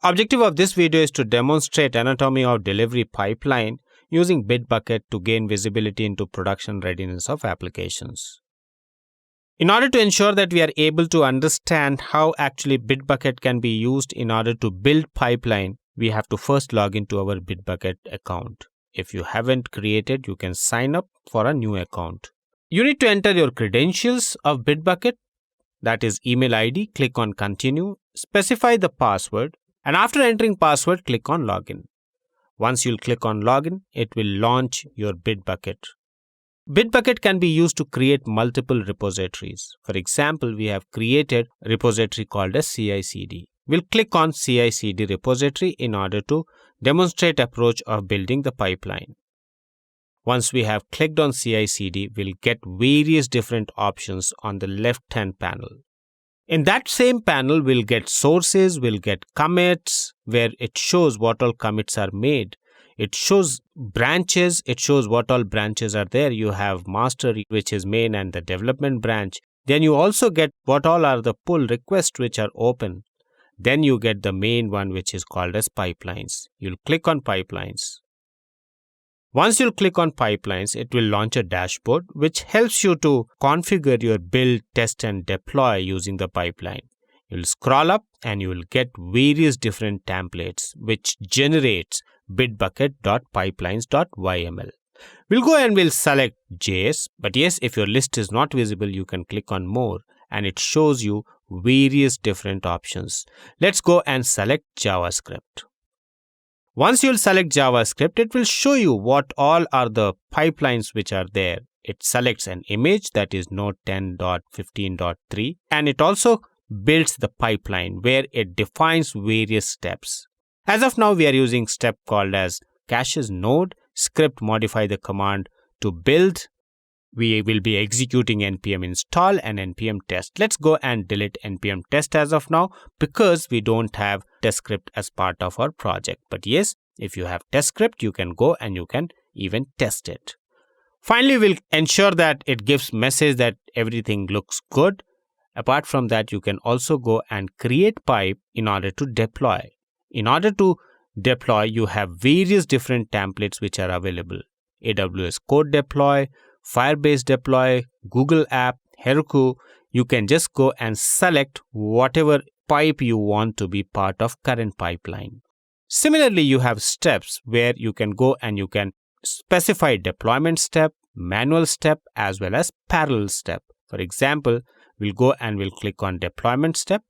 Objective of this video is to demonstrate anatomy of delivery pipeline using Bitbucket to gain visibility into production readiness of applications. In order to ensure that we are able to understand how actually Bitbucket can be used in order to build pipeline, we have to first log into our Bitbucket account. If you haven't created, you can sign up for a new account. You need to enter your credentials of Bitbucket, that is email ID, click on continue, specify the password, and after entering password, click on login. Once you'll click on login, it will launch your Bitbucket. Bitbucket can be used to create multiple repositories. For example, we have created a repository called as CI/CD. We'll click on CI/CD repository in order to demonstrate approach of building the pipeline. Once we have clicked on CI/CD, we'll get various different options on the left-hand panel. In that same panel, we'll get sources, we'll get commits, where it shows what all commits are made. It shows branches, it shows what all branches are there. You have master, which is main, and the development branch. Then you also get what all are the pull requests which are open. Then you get the main one, which is called as pipelines. You'll click on pipelines. Once you click on pipelines, it will launch a dashboard which helps you to configure your build, test, and deploy using the pipeline. You'll scroll up and you will get various different templates which generates bitbucket.pipelines.yml. We'll go and we'll select JS, but yes, if your list is not visible, you can click on more and it shows you various different options. Let's go and select JavaScript. Once you'll select JavaScript, it will show you what all are the pipelines which are there. It selects an image, that is Node 10.15.3, and it also builds the pipeline where it defines various steps. As of now, we are using step called as caches node script modify the command to build. We will be executing npm install and npm test. Let's go and delete npm test as of now because we don't have test script as part of our project. But yes, if you have test script, you can go and you can even test it. Finally, we'll ensure that it gives message that everything looks good. Apart from that, you can also go and create pipe in order to deploy. In order to deploy, you have various different templates which are available. AWS Code Deploy, Firebase Deploy, Google App, Heroku. You can just go and select whatever pipe you want to be part of current pipeline. Similarly, you have steps where you can go and you can specify deployment step, manual step, as well as parallel step. For example, we'll go and we'll click on deployment step.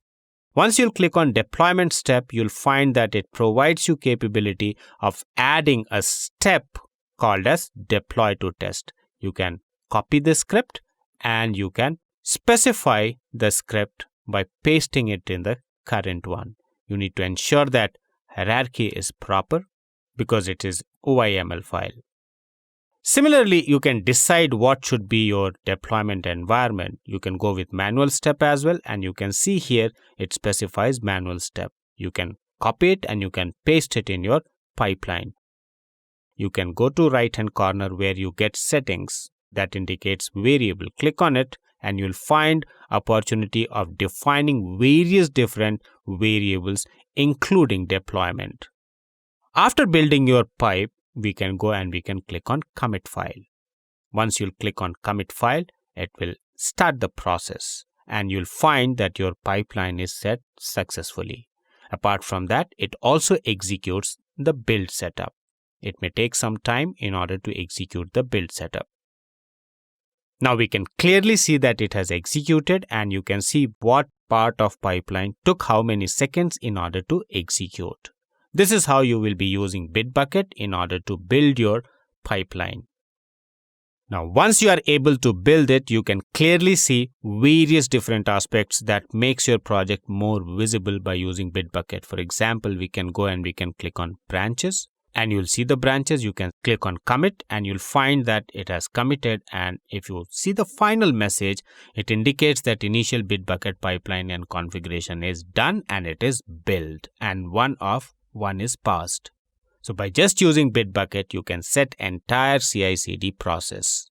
Once you'll click on deployment step, you'll find that it provides you capability of adding a step called as deploy to test. You can copy the script and you can specify the script by pasting it in the current one. You need to ensure that hierarchy is proper because it is OYML file. Similarly, you can decide what should be your deployment environment. You can go with manual step as well, and you can see here it specifies manual step. You can copy it and you can paste it in your pipeline. You can go to right hand corner where you get settings that indicates variable. Click on it and you'll find opportunity of defining various different variables including deployment. After building your pipe, we can go and we can click on commit file. Once you'll click on commit file, it will start the process and you'll find that your pipeline is set successfully. Apart from that, it also executes the build setup. It may take some time in order to execute the build setup. Now we can clearly see that it has executed and you can see what part of pipeline took how many seconds in order to execute. This is how you will be using Bitbucket in order to build your pipeline. Now, once you are able to build it, you can clearly see various different aspects that makes your project more visible by using Bitbucket. For example, we can go and we can click on branches and you'll see the branches. You can click on commit and you'll find that it has committed. And if you see the final message, it indicates that initial Bitbucket pipeline and configuration is done and it is built and one is passed. So by just using Bitbucket, you can set entire CI/CD process.